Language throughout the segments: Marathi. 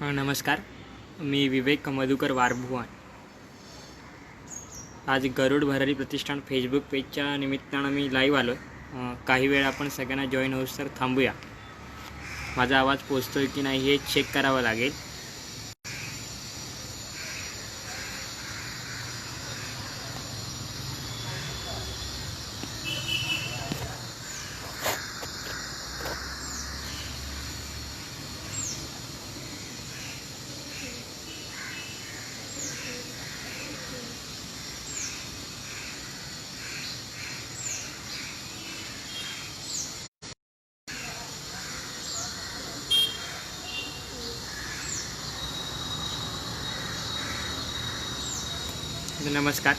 नमस्कार. मी विवेक मधुकर वारभुवान. आज गरुड भरारी प्रतिष्ठान फेसबुक पेजच्या निमित्तानं मी लाईव्ह आलो आहे. काही वेळ आपण सगळ्यांना जॉईन होऊस तर थांबूया. माझा आवाज पोचतोय की नाही हे चेक करावं लागेल. नमस्कार.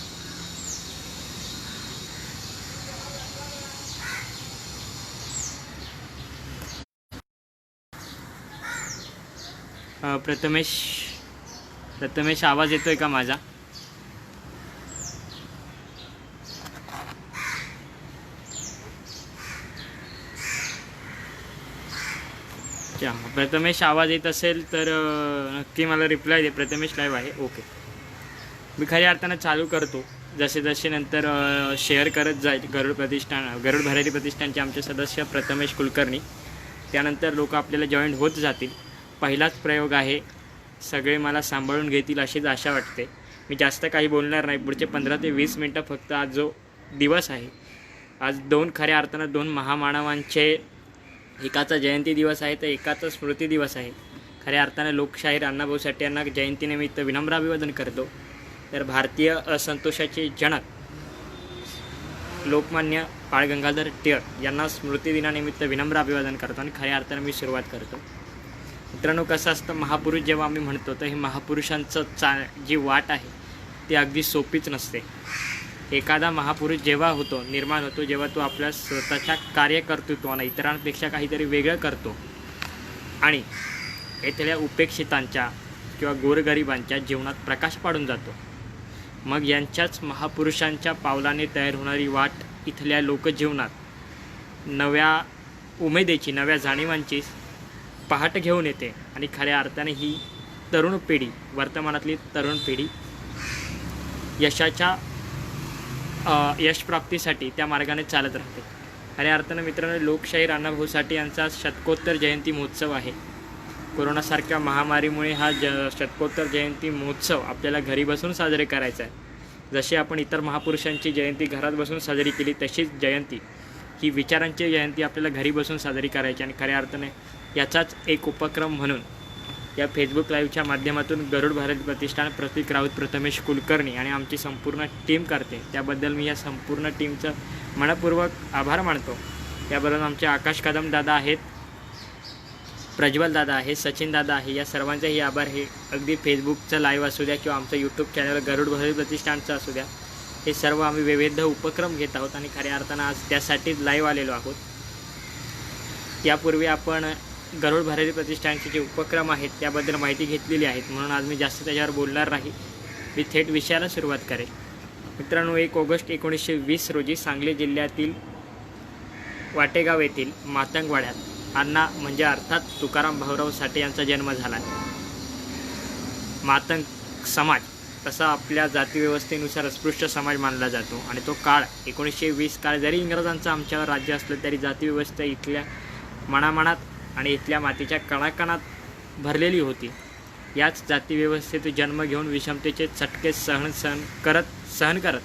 प्रथमेश आवाज येतोय का माझा? प्रथमेश आवाज येत असेल तर नक्की मला रिप्लाय दे. प्रथमेश लाईव्ह आहे. ओके. मी खऱ्या अर्थानं चालू करतो. जसे जसे नंतर शेअर करत जाईल. गरुड भरारी प्रतिष्ठानचे आमचे सदस्य प्रथमेश कुलकर्णी. त्यानंतर लोक आपल्याला जॉईन होत जातील. पहिलाच प्रयोग आहे. सगळे मला सांभाळून घेतील अशीच आशा वाटते. मी जास्त काही बोलणार नाही. पुढचे 15 ते 20 मिनटं फक्त. आज जो दिवस आहे, आज खऱ्या अर्थानं दोन महामानवांचे, एकाचा जयंती दिवस आहे तर एकाचा स्मृती दिवस आहे. खऱ्या अर्थानं लोकशाहीर अण्णाभाऊ साठे यांना जयंतीनिमित्त विनम्र अभिवादन करतो. तर भारतीय असंतोषाचे जनक लोकमान्य बाळ गंगाधर टिळक यांना स्मृतिदिनानिमित्त विनम्र अभिवादन करतो आणि खऱ्या अर्थानं मी सुरुवात करतो. मित्रांनो, कसं असतं, महापुरुष जेव्हा आम्ही म्हणतो तर हे महापुरुषांचं जी वाट आहे ती अगदी सोपीच नसते. एखादा महापुरुष जेव्हा निर्माण होतो जेव्हा तो आपल्या स्वतःच्या कार्यकर्तृत्वानं इतरांपेक्षा काहीतरी वेगळं करतो आणि इथल्या उपेक्षितांच्या किंवा गोरगरिबांच्या जीवनात प्रकाश पाडून जातो. मग यांच्याच महापुरुषांच्या पावलाने तयार होणारी वाट इथल्या लोकजीवनात नव्या उमेदीची, नव्या जाणीवांची पहाट घेऊन येते आणि खऱ्या अर्थाने ही तरुण पिढी, वर्तमानातली तरुण पिढी यशप्राप्तीसाठी त्या मार्गाने चालत राहते. खऱ्या अर्थानं मित्रांनो, लोकशाहीर अण्णाभाऊ साठे यांचा शतकोत्तर जयंती महोत्सव आहे. कोरोनासारख्या महामारीमुळे हा शतकोत्तर जयंती महोत्सव आपल्याला घरी बसून साजरे करायचा आहे. जसे आपण इतर महापुरुषांची जयंती घरात बसून साजरी केली तशीच जयंती, ही विचारांची जयंती आपल्याला घरी बसून साजरी करायची. आणि खऱ्या अर्थाने याचाच एक उपक्रम म्हणून या फेसबुक लाईव्हच्या माध्यमातून गरुड भरारी प्रतिष्ठान, प्रतीक राऊत, प्रथमेश कुलकर्णी आणि आमची संपूर्ण टीम करते. त्याबद्दल मी या संपूर्ण टीमचं मनपूर्वक आभार मानतो. याबरोबर आमचे आकाश कदम दादा आहेत, प्रज्वल दादा आहे, सचिन दादा आहे. या सर्वांचाही आभार. हे अगदी फेसबुकचं लाईव्ह असू द्या किंवा आमचं यूट्यूब चॅनल गरुड भरारी प्रतिष्ठानचं असू द्या, हे सर्व आम्ही विविध उपक्रम घेत आहोत आणि खऱ्या अर्थानं आज त्यासाठीच लाईव्ह आलेलो आहोत. यापूर्वी आपण गरुड भरारी प्रतिष्ठानचे जे उपक्रम आहेत त्याबद्दल माहिती घेतलेली आहेत, म्हणून आज मी जास्त त्याच्यावर बोलणार नाही. मी थेट विषयाला सुरुवात करेन. मित्रांनो, 1 ऑगस्ट 1920 रोजी सांगली जिल्ह्यातील वाटेगाव येथील मातंगवाड्यात अण्णा म्हणजे अर्थात तुकाराम भाऊराव साठे यांचा जन्म झाला. मातंग समाज तसा आपल्या जातीव्यवस्थेनुसार अस्पृश्य समाज मानला जातो आणि तो काळ 1920 काळ जरी इंग्रजांचं आमच्यावर राज्य असलं तरी जातीव्यवस्था इथल्या मनामनात आणि इथल्या मातीच्या कणाकणात भरलेली होती. याच जातीव्यवस्थेत जन्म घेऊन विषमतेचे चटके सहन करत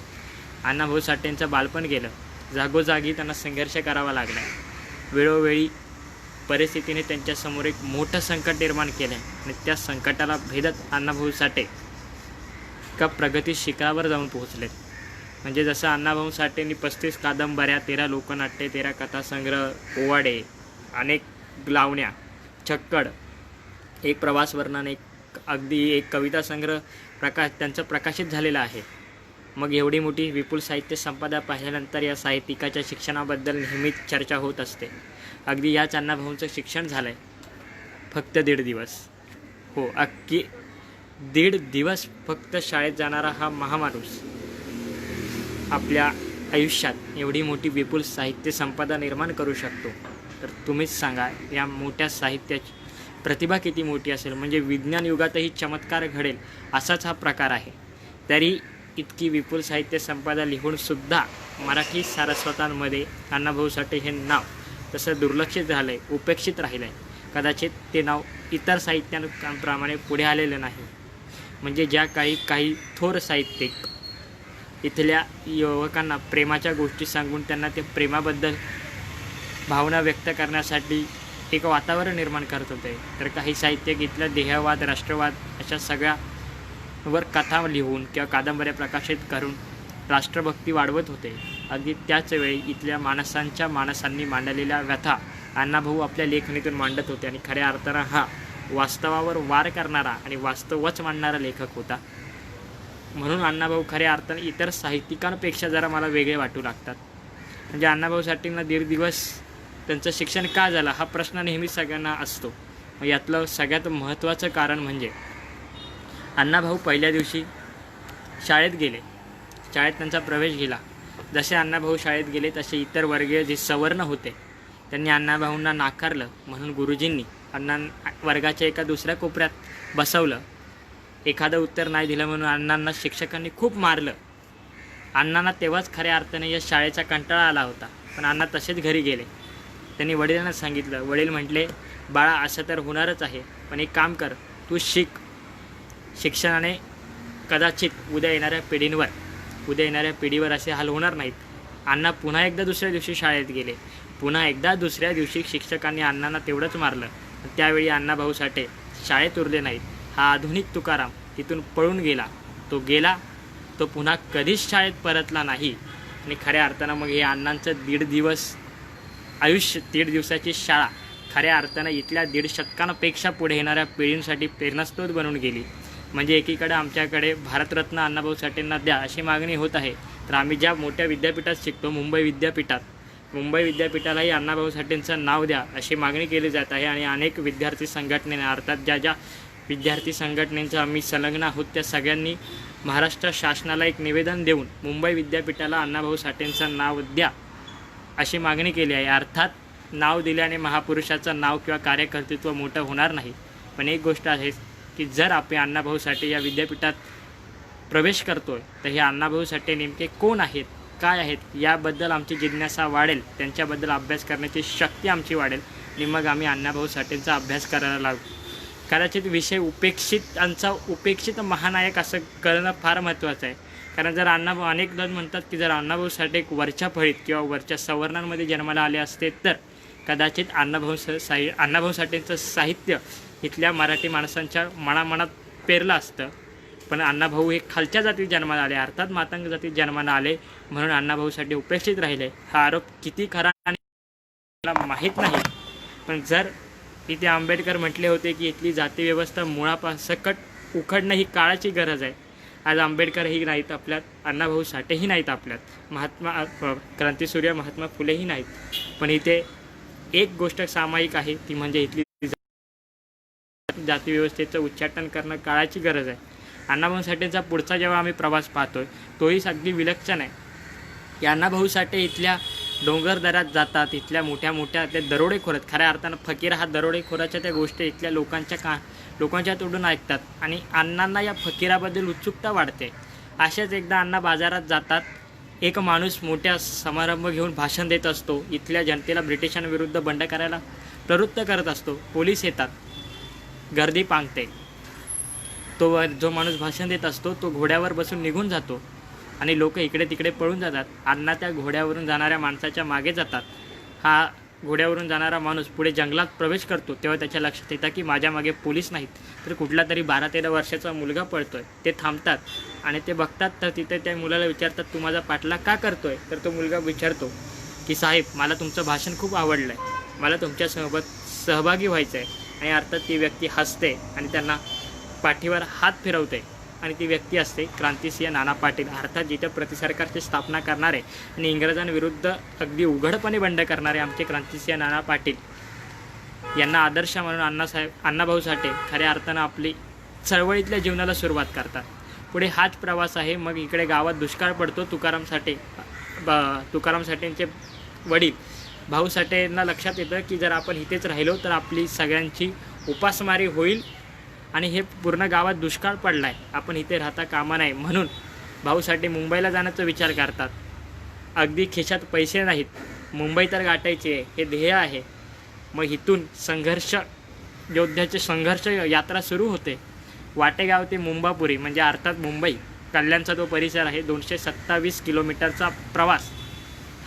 अण्णाभाऊ साठेंचं बालपण गेलं. जागोजागी त्यांना संघर्ष करावा लागला. वेळोवेळी परिस्थितीने त्यांच्यासमोर एक मोठं संकट निर्माण केलं आणि त्या संकटाला भेदत अण्णाभाऊ साठे एका प्रगती शिखरावर जाऊन पोहोचले. म्हणजे जसं अण्णाभाऊ साठेंनी 35 कादंबऱ्या, 13 लोकनाट्ये, 13 कथासंग्रह, पोवाडे, अनेक लावण्या, छक्कड, एक प्रवास वर्णन, एक कविता संग्रह त्यांचं प्रकाशित झालेलं आहे. मग एवढी मोठी विपुल साहित्य संपदा पाहिल्यानंतर या साहित्यिकाच्या शिक्षणाबद्दल नेहमीच चर्चा होत असते. अगदी याच अण्णाभाऊंचं शिक्षण झालं आहे फक्त 1.5 दिवस. हो, अख्खी 1.5 दिवस फक्त शाळेत जाणारा हा महामाणूस आपल्या आयुष्यात एवढी मोठी विपुल साहित्य संपदा निर्माण करू शकतो. तर तुम्हीच सांगा, या मोठ्या प्रतिभा किती मोठी असेल, म्हणजे विज्ञान युगातही चमत्कार घडेल असाच हा प्रकार आहे. तरी इतकी विपुल साहित्य संपदा लिहूनसुद्धा मराठी सारस्वतांमध्ये अण्णाभाऊ साठे हे नाव तसं दुर्लक्षित झालं आहे, उपेक्षित राहिलं आहे. कदाचित ते नाव इतर साहित्यांप्रमाणे पुढे आलेलं नाही. म्हणजे ज्या काही थोर साहित्यिक इथल्या युवकांना प्रेमाच्या गोष्टी सांगून त्यांना ते प्रेमाबद्दल भावना व्यक्त करण्यासाठी एक वातावरण निर्माण करत होते, तर काही साहित्यिक इथल्या देहवाद, राष्ट्रवाद अशा सगळ्यावर कथा लिहून किंवा कादंबऱ्या प्रकाशित करून राष्ट्रभक्ती वाढवत होते. अगदी त्याच वेळी इथल्या माणसांनी मांडलेल्या व्यथा अण्णाभाऊ आपल्या लेखणीतून मांडत होते आणि खऱ्या अर्थानं हा वास्तवावर वार करणारा आणि वास्तवच मांडणारा लेखक होता. म्हणून अण्णाभाऊ खऱ्या अर्थाने इतर साहित्यिकांपेक्षा जरा मला वेगळे वाटू लागतात. म्हणजे अण्णाभाऊ साठेंना दीड दिवस त्यांचं शिक्षण का झालं हा प्रश्न नेहमी सगळ्यांना असतो. यातलं सगळ्यात महत्त्वाचं कारण म्हणजे अण्णाभाऊ पहिल्या दिवशी शाळेत गेले, शाळेत त्यांचा प्रवेश गेला. जसे अण्णाभाऊ शाळेत गेले तसे इतर वर्गीय जे सवर्ण होते त्यांनी अण्णाभाऊंना नाकारलं, म्हणून गुरुजींनी वर्गाच्या एका दुसऱ्या कोपऱ्यात बसवलं. एखादं उत्तर नाही दिलं म्हणून अण्णांना शिक्षकांनी खूप मारलं. अण्णांना तेव्हाच खऱ्या अर्थाने या शाळेचा कंटाळा आला होता, पण अण्णा तसेच घरी गेले. त्यांनी वडिलांना सांगितलं. वडील म्हटले, बाळा असं तर होणारच आहे, पण एक काम कर, तू शिक. शिक्षणाने कदाचित उद्या येणाऱ्या पिढीवर असे हाल होणार नाहीत. अण्णा पुन्हा एकदा दुसऱ्या दिवशी शाळेत गेले. पुन्हा एकदा दुसऱ्या दिवशी शिक्षकांनी अण्णांना तेवढंच मारलं. त्यावेळी अण्णाभाऊ साठे शाळेत उरले नाहीत. हा आधुनिक तुकाराम तिथून पळून गेला. तो पुन्हा कधीच शाळेत परतला नाही. आणि खऱ्या अर्थानं मग हे अण्णांचं दीड दिवसाची शाळा खऱ्या अर्थानं इथल्या 1.5 शतकांपेक्षा पुढे येणाऱ्या पिढींसाठी प्रेरणास्रोत बनून गेली. म्हणजे एकीकडे आमच्याकडे भारतरत्न अण्णाभाऊ साठेंना द्या अशी मागणी होत आहे, तर आम्ही ज्या मोठ्या विद्यापीठात शिकतो, मुंबई विद्यापीठालाही अण्णाभाऊ साठेंचं नाव द्या अशी मागणी केली जात आहे. आणि अनेक विद्यार्थी संघटनेने, अर्थात ज्या विद्यार्थी संघटनेचं आम्ही संलग्न आहोत, त्या सगळ्यांनी महाराष्ट्र शासनाला एक निवेदन देऊन मुंबई विद्यापीठाला अण्णाभाऊ साठेंचं नाव द्या अशी मागणी केली आहे. अर्थात नाव दिल्याने महापुरुषाचं नाव किंवा कार्यकर्तृत्व मोठं होणार नाही, पण एक गोष्ट आहे की जर आपण अण्णाभाऊ साठे या विद्यापीठात प्रवेश करतोय तर हे अण्णाभाऊ साठे नेमके कोण आहेत, काय आहेत याबद्दल आमची जिज्ञासा वाढेल, त्यांच्याबद्दल अभ्यास करण्याची शक्ती आमची वाढेल आणि मग आम्ही अण्णाभाऊ साठेंचा अभ्यास करायला लागू. कदाचित विषय उपेक्षित महानायक असं करणं फार महत्त्वाचं आहे. कारण जर अनेक जण म्हणतात की जर अण्णाभाऊ साठे वरच्या फळीत किंवा वरच्या सवर्णांमध्ये जन्माला आले असते तर कदाचित अण्णाभाऊ साठेंचं साहित्य इथल्या मराठी माणसांच्या मनामनात पेरलं असतं. पण अण्णाभाऊ हे खालच्या जातीत जन्माला आले, अर्थात मातंग जातीत जन्माला आले, म्हणून अण्णाभाऊ साठे उपेक्षित राहिले. हा आरोप किती खरा आणि मला माहीत नाही. पण जर इथे आंबेडकर म्हटले होते की इथली जाती व्यवस्था मुळापासकट उखडणं ही काळाची गरज आहे. आज आंबेडकरही नाहीत आपल्यात, अण्णाभाऊ साठेही नाहीत आपल्यात, क्रांतिसूर्य महात्मा फुलेही नाहीत. पण इथे एक गोष्ट सामायिक आहे, ती म्हणजे इथली जाती व्यवस्थेचं उच्चाटन करणं काळाची गरज आहे. अण्णाभाऊ साठेंचा पुढचा जेव्हा आम्ही प्रवास पाहतोय तोही अगदी विलक्षण आहे की अण्णाभाऊ साठे इथल्या डोंगर दऱ्यात जातात, इथल्या मोठ्या ते दरोडेखोर आहेत. खऱ्या अर्थानं फकीर हा दरोडेखोराच्या त्या गोष्टी इथल्या लोकांच्या तोडून ऐकतात आणि अण्णांना या फकीराबद्दल उत्सुकता वाढते. अशाच एकदा अण्णा बाजारात जातात. एक माणूस मोठ्या समारंभ घेऊन भाषण देत असतो, इथल्या जनतेला ब्रिटिशांविरुद्ध बंड करायला प्रवृत्त करत असतो. पोलीस येतात, गर्दी पांगते. जो माणूस भाषण देत असतो तो घोड्यावर बसून निघून जातो आणि लोक इकडे तिकडे पळून जातात. अण्णा त्या घोड्यावरून जाणाऱ्या माणसाच्या मागे जातात. हा घोड्यावरून जाणारा माणूस पुढे जंगलात प्रवेश करतो तेव्हा त्याच्या लक्षात येतं की माझ्या मागे पोलीस नाहीत, तर कुठला तरी 12-13 वर्षाचा मुलगा पळतोय. ते थांबतात आणि ते बघतात, तर तिथे त्या मुलाला विचारतात, तू माझा पाठलाग का करतोय? तर तो मुलगा विचारतो की साहेब, मला तुमचं भाषण खूप आवडलं आहे, मला तुमच्यासोबत सहभागी व्हायचं आहे. आणि अर्थात ती व्यक्ती हसते आणि त्यांना पाठीवर हात फिरवते आणि ती व्यक्ती असते क्रांतिसिंह नाना पाटील. अर्थात जिथे प्रतिसरकारची स्थापना करणारे आणि इंग्रजांविरुद्ध अगदी उघडपणे बंड करणारे आमचे क्रांतिसिंह नाना पाटील यांना आदर्श म्हणून अण्णाभाऊ साठे खऱ्या अर्थानं आपली चळवळीतल्या जीवनाला सुरुवात करतात. पुढे हाच प्रवास आहे. मग इकडे गावात दुष्काळ पडतो. तुकाराम साठेंचे वडील भाऊ साठेंना लक्षात येतं की जर आपण इथेच राहिलो तर आपली सगळ्यांची उपासमारी होईल आणि हे पूर्ण गावात दुष्काळ पडला आहे, आपण इथे राहता कामा नाही म्हणून भाऊसाठी मुंबईला जाण्याचा विचार करतात. अगदी खिशात पैसे नाहीत, मुंबई तर गाठायची आहे हे ध्येय आहे. मग इथून योद्ध्याचे संघर्ष यात्रा सुरू होते. वाटेगाव ते मुंबापुरी म्हणजे अर्थात मुंबई कल्याणचा जो परिसर आहे 227 किलोमीटरचा प्रवास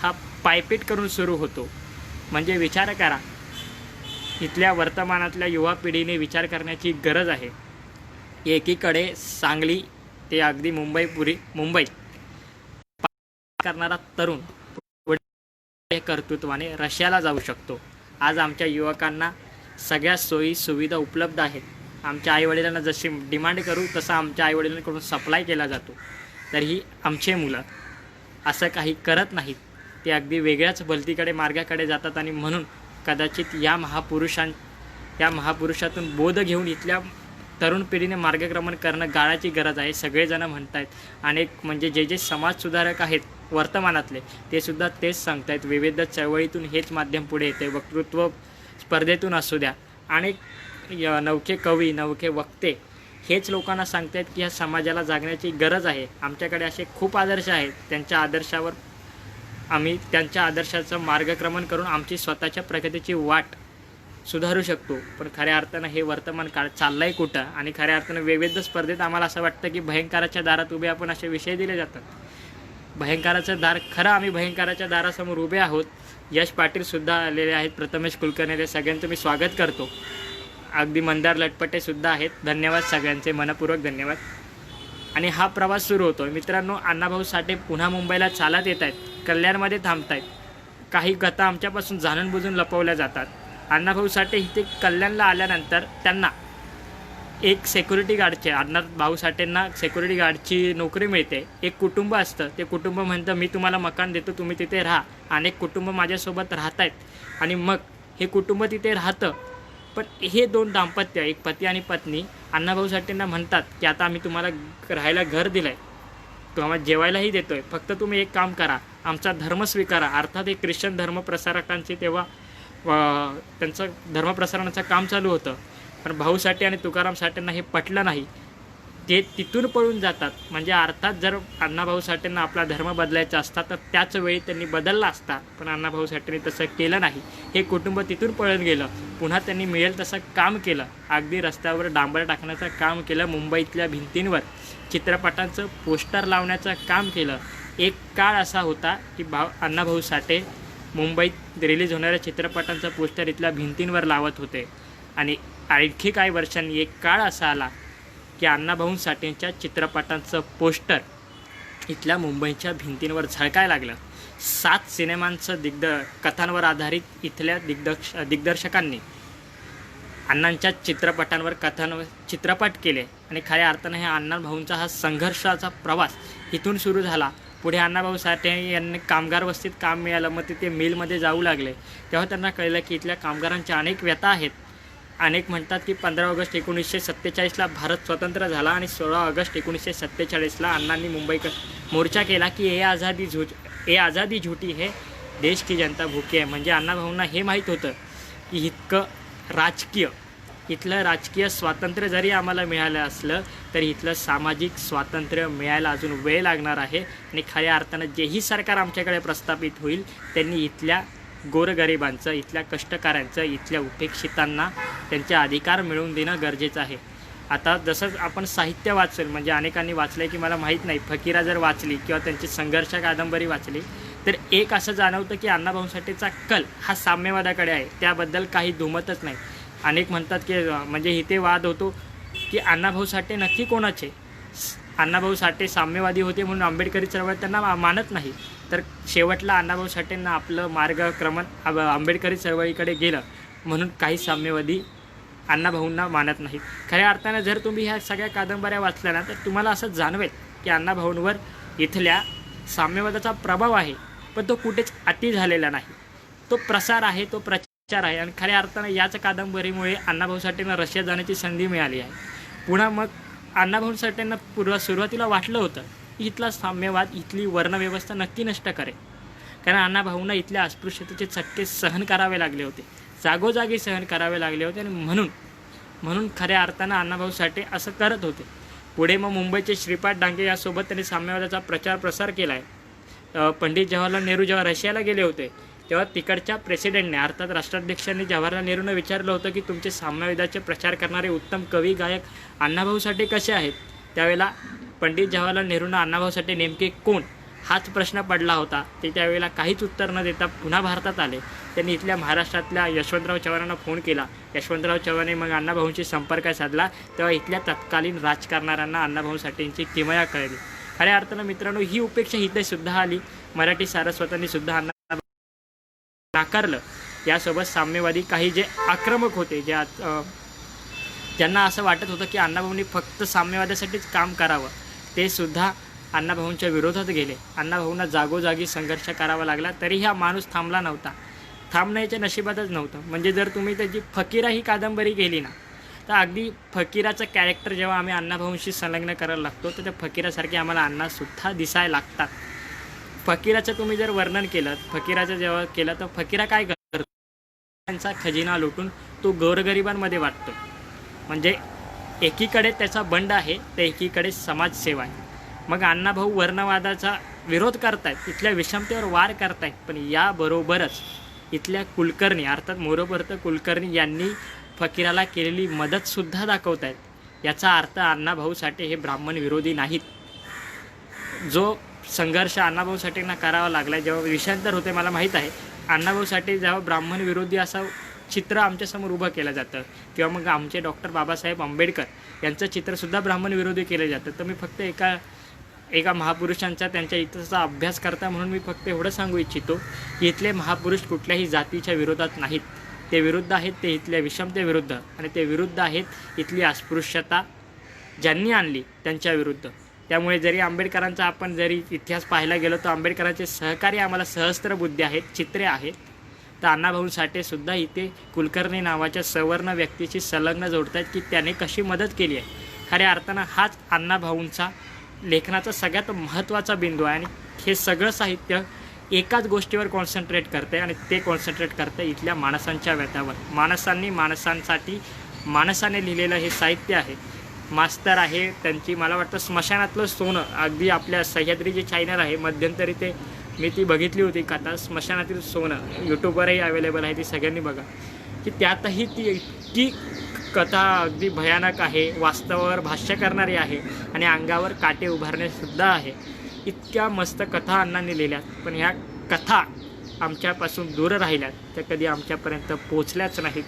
हा पायपीट करून सुरू होतो. म्हणजे विचार करा, इथल्या वर्तमानातल्या युवा पिढीने विचार करण्याची गरज आहे. एकीकडे सांगली ते अगदी मुंबई करणारा तरुण कर्तृत्वाने रशियाला जाऊ शकतो. आज आमच्या युवकांना सगळ्या सोयी सुविधा उपलब्ध आहेत. आमच्या आईवडिलांना जशी डिमांड करू तसा आमच्या आईवडिलांकडून सप्लाय केला जातो. तरीही आमचे मुलं असं काही करत नाहीत. ते अगदी वेगळ्याच भलतीकडे मार्गाकडे जातात आणि म्हणून कदाचित या महापुरुषातून बोध घेऊन इथल्या तरुण पिढीने मार्गक्रमण करणं काळाची गरज आहे. सगळेजण म्हणत आहेत. अनेक म्हणजे जे समाजसुधारक आहेत वर्तमानातले ते सुद्धा तेच सांगत आहेत. विविध चळवळीतून हेच माध्यम पुढे येते. वक्तृत्व स्पर्धेतून असू द्या, अनेक नवखे कवी नवखे वक्ते हेच लोकांना सांगत आहेत की ह्या समाजाला जागण्याची गरज आहे. आमच्याकडे असे खूप आदर्श आहेत. त्यांच्या आदर्शाचं मार्गक्रमण करून आमची स्वतःच्या प्रगतीची वाट सुधारू शकतो. पण खऱ्या अर्थानं हे वर्तमान काळ चाललं आहे कुठं? आणि खऱ्या अर्थानं विविध स्पर्धेत आम्हाला असं वाटतं की भयंकराच्या दारात उभे आपण असे विषय दिले जातात. भयंकराचं दार खरं आम्ही भयंकराच्या दारासमोर उभे आहोत. यश पाटीलसुद्धा आलेले आहेत, प्रथमेश कुलकर्णी, सगळ्यांचं मी स्वागत करतो. अगदी मंदार लटपटेसुद्धा आहेत. धन्यवाद सगळ्यांचे, मनपूर्वक धन्यवाद. आणि हा प्रवास सुरू होतो. मित्रांनो, अण्णाभाऊ साठे पुन्हा मुंबईला चालत येत आहेत, कल्याणमध्ये थांबत आहेत. काही कथा आमच्यापासून जाणून बुजून लपवल्या जातात. अण्णाभाऊ साठे इथे कल्याणला आल्यानंतर त्यांना एक सिक्युरिटी गार्डचे अण्णाभाऊ साठेंना सिक्युरिटी गार्डची नोकरी मिळते. एक कुटुंब असतं, ते कुटुंब म्हणतं मी तुम्हाला मकान देतो, तुम्ही तिथे राहा. अनेक कुटुंब माझ्यासोबत राहत आहेत आणि मग हे कुटुंब तिथे राहतं. पण हे दोन दाम्पत्य, एक पती आणि पत्नी, अण्णाभाऊ साठेंना म्हणतात की आता आम्ही तुम्हाला राहायला घर दिलं आहे, तुम्हाला जेवायलाही देतो आहे, फक्त तुम्ही एक काम करा, आमचा धर्म स्वीकारा. अर्थात एक ख्रिश्चन धर्मप्रसारकांचे तेव्हा त्यांचं धर्मप्रसारणाचं काम चालू होतं. पण भाऊ साठे आणि तुकाराम साठेंना हे पटलं नाही. ते तिथून पळून जातात. म्हणजे अर्थात जर अण्णाभाऊ साठेंना आपला धर्म बदलायचा असता तर त्याच वेळी त्यांनी बदलला असता. पण अण्णाभाऊ साठेंनी तसं केलं नाही. हे कुटुंब तिथून पळून गेलं. पुन्हा त्यांनी मिळेल तसं काम केलं. अगदी रस्त्यावर डांबर टाकण्याचं काम केलं. मुंबईतल्या भिंतींवर चित्रपटांचं पोस्टर लावण्याचं काम केलं. एक काळ असा होता की अण्णाभाऊ साठे मुंबईत रिलीज होणाऱ्या चित्रपटांचं पोस्टर इथल्या भिंतींवर लावत होते. आणि आणखी काही वर्षांनी एक काळ असा आला की अण्णाभाऊ साठेंच्या चित्रपटांचं पोस्टर इथल्या मुंबईच्या भिंतींवर झळकायला लागलं. 7 सिनेमांचं कथांवर आधारित इथल्या दिग्दर्शकांनी अण्णांच्या चित्रपटांवर चित्रपट केले. आणि खऱ्या अर्थानं हे अण्णाभाऊंचा हा संघर्षाचा प्रवास इथून सुरू झाला. पुढे अण्णाभाऊ साठे यांनी कामगार वस्तीत काम मिळालं. मग ते मिलमध्ये जाऊ लागले. तेव्हा त्यांना कळलं की इथल्या कामगारांच्या अनेक व्यथा आहेत. अनेक म्हणतात की 15 ऑगस्ट 1947ला भारत स्वतंत्र झाला आणि 16 ऑगस्ट 1947ला अण्णांनी मुंबईत मोर्चा केला की ये आझादी झूठी है, देश की जनता भूकी आहे. म्हणजे अण्णाभाऊंना हे माहीत होतं की इथलं राजकीय स्वातंत्र्य जरी आम्हाला मिळालं असलं तरी इथलं सामाजिक स्वातंत्र्य मिळायला अजून वेळ लागणार आहे. आणि खऱ्या अर्थानं जेही सरकार आमच्याकडे प्रस्थापित होईल त्यांनी इथल्या गोरगरिबांचं, इथल्या कष्टकऱ्यांचं, इथल्या उपेक्षितांना त्यांचे अधिकार मिळवून देणं गरजेचं आहे. आता जसं आपण साहित्य वाचेल, म्हणजे अनेकांनी वाचलं आहे की मला माहीत नाही, फकीरा जर वाचली किंवा त्यांची संघर्ष कादंबरी वाचली तर एक असं जाणवतं की अण्णाभाऊ साठेचा कल हा साम्यवादाकडे आहे. त्याबद्दल काही दुमतच नाही. अनेक म्हणतात की म्हणजे इथे वाद होतो की अण्णाभाऊ साठे नक्की कोणाचे. अण्णाभाऊ साठे साम्यवादी होते म्हणून आंबेडकरी चळवळ त्यांना मानत नाही. तर शेवटला अण्णाभाऊ साठेंना आपलं मार्गक्रमण आंबेडकरी चळवळीकडे गेलं म्हणून काही साम्यवादी अण्णाभाऊंना मानत नाहीत. खऱ्या अर्थानं जर तुम्ही ह्या सगळ्या कादंबऱ्या वाचल्या ना तर तुम्हाला असं जाणवेल की अण्णाभाऊंवर इथल्या साम्यवादाचा प्रभाव आहे. पण तो कुठेच अति झालेला नाही. तो प्रसार आहे, तो प्रचार आहे. आणि खऱ्या अर्थानं याच कादंबरीमुळे अण्णाभाऊ साठेंना रशिया जाण्याची संधी मिळाली आहे. पुन्हा मग अण्णाभाऊ साठेंना सुरुवातीला वाटलं होतं की इथला साम्यवाद इथली वर्णव्यवस्था नक्की नष्ट करेल. कारण अण्णाभाऊंना इथल्या अस्पृश्यतेचे चटके सहन करावे लागले होते, जागोजागी सहन करावे लागले होते. आणि म्हणून म्हणून खऱ्या अर्थानं अण्णाभाऊ साठे असं करत होते. पुढे मग मुंबईचे श्रीपाद डांगे यासोबत त्यांनी साम्यवादाचा प्रचार प्रसार केला आहे. पंडित जवाहरलाल नेहरू जेव्हा रशियाला गेले होते तेव्हा तिकडच्या प्रेसिडेंटने अर्थात राष्ट्राध्यक्षांनी जवाहरलाल नेहरूंना विचारलं होतं की तुमचे साम्यवादाचे प्रचार करणारे उत्तम कवी गायक अण्णाभाऊ साठे कसे आहेत. त्यावेळेला पंडित जवाहरलाल नेहरूंना अण्णाभाऊ साठे नेमके कोण हाच प्रश्न पडला होता. ते त्यावेळेला काहीच उत्तर न देता पुन्हा भारतात आले. त्यांनी इथल्या महाराष्ट्रातल्या यशवंतराव चव्हाणांना फोन केला. यशवंतराव चव्हाणांनी मग अण्णाभाऊंशी संपर्क साधला. तेव्हा इथल्या तत्कालीन राजकारणाऱ्यांना अण्णाभाऊ साठेंची किमया कळली. खऱ्या अर्थानं मित्रांनो ही उपेक्षा इथे सुद्धा आली. मराठी सारस्वतांनी सुद्धा अण्णाभाऊ नाकारलं. यासोबत साम्यवादी काही जे आक्रमक होते ज्यांना असं वाटत होतं की अण्णाभाऊंनी फक्त साम्यवादासाठीच काम करावं ते सुद्धा अण्णाभाऊंच्या विरोधात गेले. अण्णाभाऊंना जागोजागी संघर्ष करावा लागला तरी हा माणूस थांबला नव्हता. थांबण्याच्या नशिबातच नव्हतं. म्हणजे जर तुम्ही त्याची फकीरा ही कादंबरी केली ना तर अगदी फकीराचं कॅरेक्टर जेव्हा आम्ही अण्णाभाऊंशी संलग्न करायला लागतो तर त्या फकीरासारखे आम्हाला अण्णासुद्धा दिसायला लागतात. फकीराचं तुम्ही जर वर्णन केलं फकीराचं जेव्हा केलं तर फकीरा काय करतो त्यांचा खजिना लुटून तो गोरगरिबांमध्ये वाटतो. म्हणजे एकीकडे त्याचा बंड आहे तर एकीकडे समाजसेवा आहे. मग अण्णाभाऊ वर्णवादाचा विरोध करतायत, इथल्या विषमतेवर वार करतायत. पण याबरोबरच इथल्या कुलकर्णी अर्थात मोरोपंत कुलकर्णी यांनी फकीराला केलेली मदतसुद्धा दाखवत आहेत. याचा अर्थ अण्णाभाऊ साठे हे ब्राह्मण विरोधी नाहीत. जो संघर्ष अण्णाभाऊ साठेंना करावा लागला जेव्हा विषांतर होते मला माहीत आहे. अण्णाभाऊ साठे जेव्हा ब्राह्मण विरोधी असं चित्र आमच्यासमोर उभं केलं जातं किंवा मग आमचे डॉक्टर बाबासाहेब आंबेडकर यांचं चित्रसुद्धा ब्राह्मण विरोधी केलं जातं. तर मी फक्त एका महापुरुषांचा त्यांच्या इतिहासाचा अभ्यास करता म्हणून मी फक्त एवढं सांगू इच्छितो की इथले महापुरुष कुठल्याही जातीच्या विरोधात नाहीत. ते विरुद्ध आहेत ते इथल्या विषमतेविरुद्ध आणि ते विरुद्ध आहेत इथली अस्पृश्यता ज्यांनी आणली त्यांच्या विरुद्ध. त्यामुळे जरी आंबेडकरांचा आपण जरी इतिहास पाहायला गेलो तर आंबेडकरांचे सहकारी आम्हाला सहस्त्रबुद्धी आहेत, चित्रे आहेत. तर अण्णाभाऊ साठेसुद्धा इथे कुलकर्णी नावाच्या सवर्ण व्यक्तीशी संलग्न जोडत आहेत की त्याने कशी मदत केली आहे. खऱ्या अर्थानं हाच अण्णाभाऊंचा लेखनाचा सगळ्यात महत्त्वाचा बिंदू आहे. आणि हे सगळं साहित्य एकाच गोष्टीवर कॉन्सन्ट्रेट करते आणि ते कॉन्सन्ट्रेट करते इथल्या माणसांच्या व्यथावर. माणसांनी माणसांसाठी माणसाने लिहिलेलं हे साहित्य आहे. मास्तर आहे त्यांची मला वाटतं स्मशानातलं सोनं अगदी आपल्या सह्याद्री जे चॅनल आहे मध्यंतरी ते मी ती बघितली होती कथा स्मशानातील सोनं यूट्यूबवरही अवेलेबल आहे. ती सगळ्यांनी बघा की त्यातही ती इतकी कथा अगदी भयानक आहे, वास्तवावर भाष्य करणारी आहे आणि अंगावर काटे उभारण्यासुद्धा आहे. इतक्या मस्त कथा अण्णांनी लिहिल्यात. पण ह्या कथा आमच्यापासून दूर राहिल्यात, त्या कधी आमच्यापर्यंत पोचल्याच नाहीत.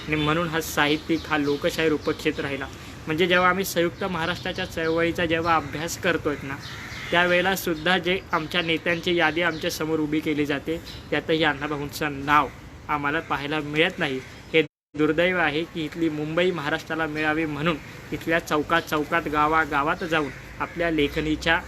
आणि म्हणून हा साहित्यिक हा लोकशाहीर उपक्षेत्र राहिला. म्हणजे जेव्हा आम्ही संयुक्त महाराष्ट्राच्या चळवळीचा जेव्हा अभ्यास करतोय ना त्यावेळेला सुद्धा जे आमच्या नेत्यांची यादी आमच्यासमोर उभी केली जाते त्यातही अण्णाभाऊंचं नाव आम्हाला पाहायला मिळत नाही. हे दुर्दैव आहे की इथली मुंबई महाराष्ट्राला मिळावी म्हणून इथल्या चौकात गावात जाऊन आपल्या लेखणीच्या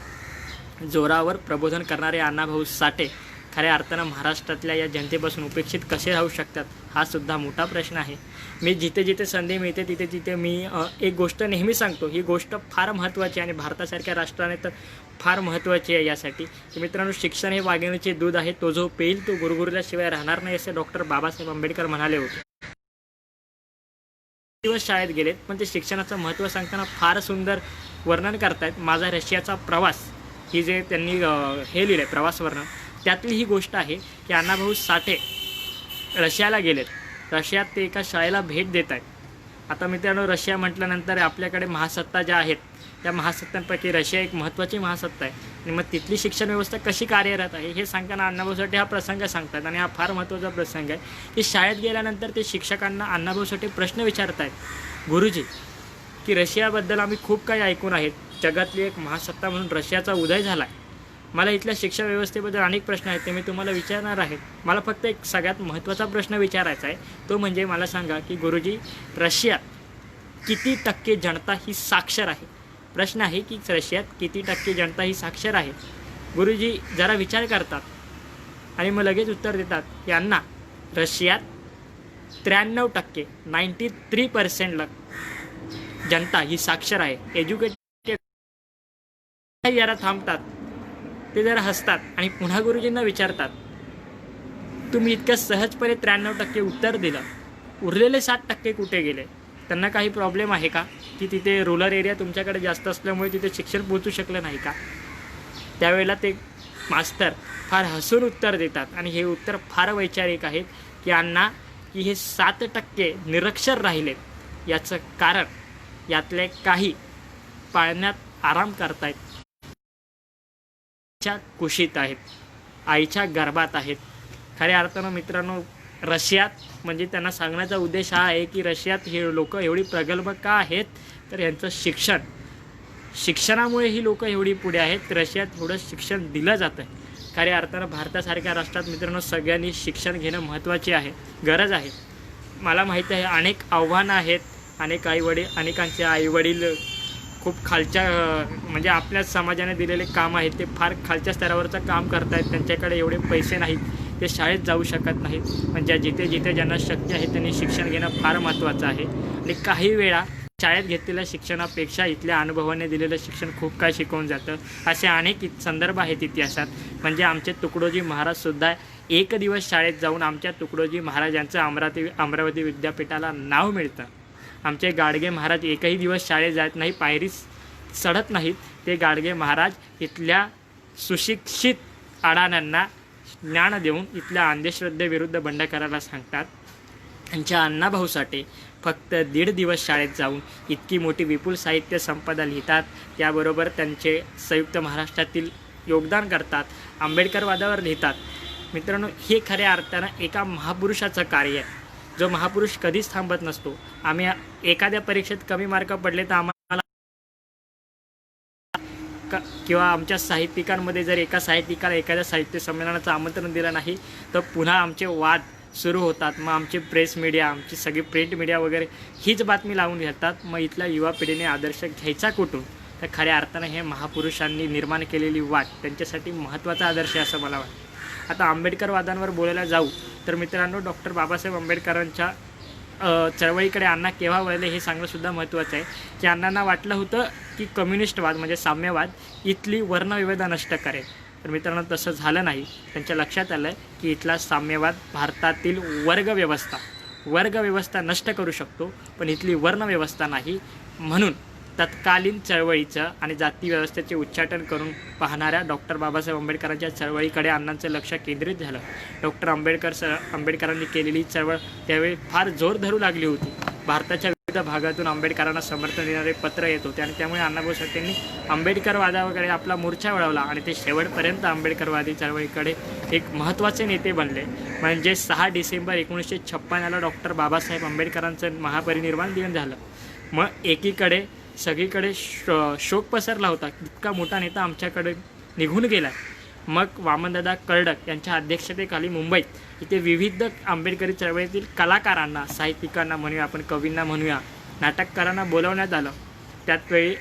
जोरावर प्रबोधन करणारे अण्णाभाऊ साठे खऱ्या अर्थानं महाराष्ट्रातल्या या जनतेपासून उपेक्षित कसे राहू शकतात हा सुद्धा मोठा प्रश्न आहे. मी जिथे संधी मिळते तिथे मी एक गोष्ट नेहमी सांगतो. ही गोष्ट फार महत्त्वाची आहे आणि भारतासारख्या राष्ट्राने तर फार महत्त्वाची आहे यासाठी की मित्रांनो शिक्षण हे वाघिणीचे दूध आहे. तो जो पेईल तो गुरगुरल्याशिवाय राहणार नाही असे डॉक्टर बाबासाहेब आंबेडकर म्हणाले होते. दिवस शाळेत गेलेत पण ते शिक्षणाचं महत्त्व सांगताना फार सुंदर वर्णन करतायत. माझा रशियाचा प्रवास ही जे त्यांनी हे लिहिलं आहे प्रवास वर्णन त्यातली ही गोष्ट आहे की अण्णाभाऊ साठे रशियाला गेलेत. रशियात ते एका शाळेला भेट देत आहेत. आता मित्रांनो रशिया म्हटल्यानंतर आपल्याकडे महासत्ता ज्या आहेत त्या महासत्तांपैकी रशिया एक महत्त्वाची महासत्ता आहे. आणि मग तिथली शिक्षण व्यवस्था कशी कार्यरत आहे हे सांगताना अण्णाभाऊ साठे हा प्रसंग सांगतात. आणि हा फार महत्त्वाचा प्रसंग आहे की शाळेत गेल्यानंतर ते शिक्षकांना अण्णाभाऊ साठे प्रश्न विचारत आहेत, गुरुजी की रशियाबद्दल आम्ही खूप काही ऐकून आहेत, जगातली एक महासत्ता म्हणून रशियाचा उदय झाला आहे. मला इथल्या शिक्षण व्यवस्थेबद्दल अनेक प्रश्न आहेत ते मी तुम्हाला विचारणार आहे. मला फक्त एक सगळ्यात महत्त्वाचा प्रश्न विचारायचा आहे. तो म्हणजे मला सांगा की गुरुजी रशियात किती टक्के जनता ही साक्षर आहे. प्रश्न आहे की रशियात किती टक्के जनता ही साक्षर आहे. गुरुजी जरा विचार करतात आणि मग लगेच उत्तर देतात की अण्णा रशियात 93% 93% जनता ही साक्षर आहे, एज्युकेटेड. जरा थांबतात, ते जरा हसतात आणि पुन्हा गुरुजींना विचारतात तुम्ही इतक्या सहजपणे 93% उत्तर दिलं, उरलेले 7% कुठे गेले. त्यांना काही प्रॉब्लेम आहे का की तिथे रूरल एरिया तुमच्याकडे जास्त असल्यामुळे तिथे शिक्षण पोहोचू शकलं नाही का? त्यावेळेला ते मास्तर फार हसून उत्तर देतात आणि हे उत्तर फार वैचारिक आहेत की अण्णा की हे 7% निरक्षर राहिलेत याचं कारण यातले काही पाळण्यात आराम करतायत, कुशीत आहेत, आईच्या गर्भात आहेत. खऱ्या अर्थानं मित्रांनो रशियात म्हणजे त्यांना सांगण्याचा उद्देश हा आहे की रशियात हे लोक एवढी प्रगल्भ का आहेत तर यांचं शिक्षणामुळे ही लोक एवढी पुढे आहेत. रशियात थोडं शिक्षण दिलं जातं आहे. खऱ्या अर्थानं भारतासारख्या राष्ट्रात मित्रांनो सगळ्यांनी शिक्षण घेणं महत्त्वाचे आहे, गरज आहे. मला माहीत आहे अनेक आव्हानं आहेत, अनेकांचे आईवडील खूप खालच्या म्हणजे आपल्या समाजाने दिलेले काम आहे ते फार खालच्या स्तरावरचं काम करत आहेत. त्यांच्याकडे एवढे पैसे नाहीत, ते शाळेत जाऊ शकत नाहीत. पण जिथे ज्यांना शक्य आहे त्यांनी शिक्षण घेणं फार महत्त्वाचं आहे. आणि काही वेळा शाळेत घेतलेल्या शिक्षणापेक्षा इथल्या अनुभवाने दिलेलं शिक्षण खूप काय शिकवून जातं. असे अनेक संदर्भ आहेत इतिहासात. म्हणजे आमचे तुकडोजी महाराजसुद्धा एक दिवस शाळेत जाऊन आमच्या तुकडोजी महाराजांचं अमरावती विद्यापीठाला नाव मिळतं. आमचे गाडगे महाराज एकही दिवस शाळेत जात नाही, पायरी चढत नाहीत. ते गाडगे महाराज इथल्या सुशिक्षित अडाण्यांना ज्ञान देऊन इथल्या अंधश्रद्धेविरुद्ध बंड करायला सांगतात. त्यांच्या अण्णाभाऊ साठे फक्त 1.5 दिवस शाळेत जाऊन इतकी मोठी विपुल साहित्य संपदा लिहितात. त्याबरोबर त्यांचे संयुक्त महाराष्ट्रातील योगदान करतात, आंबेडकरवादावर लिहितात. मित्रांनो हे खऱ्या अर्थानं एका महापुरुषाचं कार्य आहे, जो महापुरुष कधीच थांबत नसतो. आम्ही एखाद्या परीक्षेत कमी मार्क पडले तर आम्हाला किंवा आमच्या साहित्यिकांमध्ये जर एका साहित्यिकाला एखाद्या साहित्य संमेलनाचं आमंत्रण दिलं नाही तर पुन्हा आमचे वाद सुरू होतात. मग आमची प्रेस मीडिया, आमची सगळी प्रिंट मीडिया वगैरे हीच बातमी लावून घेतात. मग इथल्या युवा पिढीने आदर्श घ्यायचा कुठून? तर खऱ्या अर्थानं हे महापुरुषांनी निर्माण केलेली वाट त्यांच्यासाठी महत्त्वाचा आदर्श आहे असं मला वाटतं. आता आंबेडकरवादांवर बोलायला जाऊ तर मित्रांनो डॉक्टर बाबासाहेब आंबेडकरांच्या चळवळीकडे अण्णा केव्हा वळले हे सांगणंसुद्धा महत्त्वाचं आहे. की अण्णांना वाटलं होतं की कम्युनिस्टवाद म्हणजे साम्यवाद इथली वर्णविविधता नष्ट करेल. तर मित्रांनो तसं झालं नाही. त्यांच्या लक्षात आलं की इथला साम्यवाद भारतातील वर्गव्यवस्था नष्ट करू शकतो, पण इथली वर्णव्यवस्था नाही. म्हणून तत्कालीन चळवळीचं आणि जाती व्यवस्थेचे उच्चाटन करून पाहणाऱ्या डॉक्टर बाबासाहेब आंबेडकरांच्या चळवळीकडे अण्णांचं लक्ष केंद्रित झालं. डॉक्टर आंबेडकरांनी केलेली चळवळ त्यावेळी फार जोर धरू लागली होती. भारताच्या विविध भागातून आंबेडकरांना समर्थन देणारे पत्र येत होते आणि त्यामुळे अण्णाभाऊ साठेंनी आंबेडकरवादाकडे आपला मोर्चा वळवला आणि ते शेवटपर्यंत आंबेडकरवादी चळवळीकडे एक महत्त्वाचे नेते बनले. म्हणजे 6 डिसेंबर 1956 डॉक्टर बाबासाहेब आंबेडकरांचं महापरिनिर्वाण दिन झालं. मग एकीकडे सगळीकडे शोक पसरला होता, इतका मोठा नेता आमच्याकडे निघून गेला. मग वामनदादा कर्डक यांच्या अध्यक्षतेखाली मुंबईत इथे विविध आंबेडकरी चळवळीतील कलाकारांना, साहित्यिकांना म्हणूया, आपण कवींना म्हणूया, नाटककारांना बोलवण्यात आलं. त्याचवेळी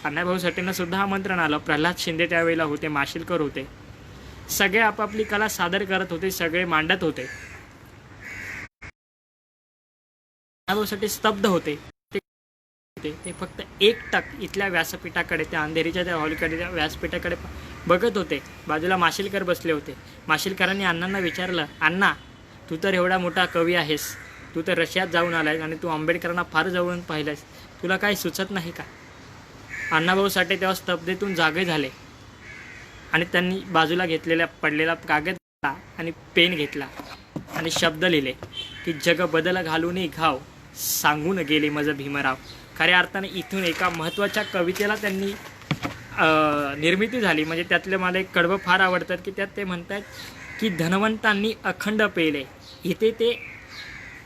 अण्णाभाऊ साठेंना सुद्धा आमंत्रण आलं. प्रल्हाद शिंदे त्यावेळेला होते, माशिलकर होते. सगळे आपापली कला सादर करत होते, सगळे मांडत होते. अण्णाभाऊ साठे स्तब्ध होते. ते फक्त एकटक इथल्या व्यासपीठाकडे, त्या अंधेरीच्या त्या हॉलकडे, त्या व्यासपीठाकडे बघत होते. बाजूला माशिलकर बसले होते. माशिलकरांनी अण्णांना विचारलं, अण्णा तू तर एवढा मोठा कवी आहेस, तू तर रशियात जाऊन आलायस आणि तू आंबेडकरांना फार जवळून पाहिलंयस, तुला काही सुचत नाही का? अण्णाभाऊ साठे तेव्हा स्तब्धतेतून जागे झाले आणि त्यांनी बाजूला पडलेला कागद आणि पेन घेतला आणि शब्द लिहिले की जग बदल घालून घाव सांगून गेले मज भीमराव. खऱ्या अर्थाने इथून एका महत्त्वाच्या कवितेला त्यांनी निर्मिती झाली. म्हणजे त्यातले मला एक कडवं फार आवडतात की त्यात ते म्हणतात की धनवंतांनी अखंड पेले. इथे ते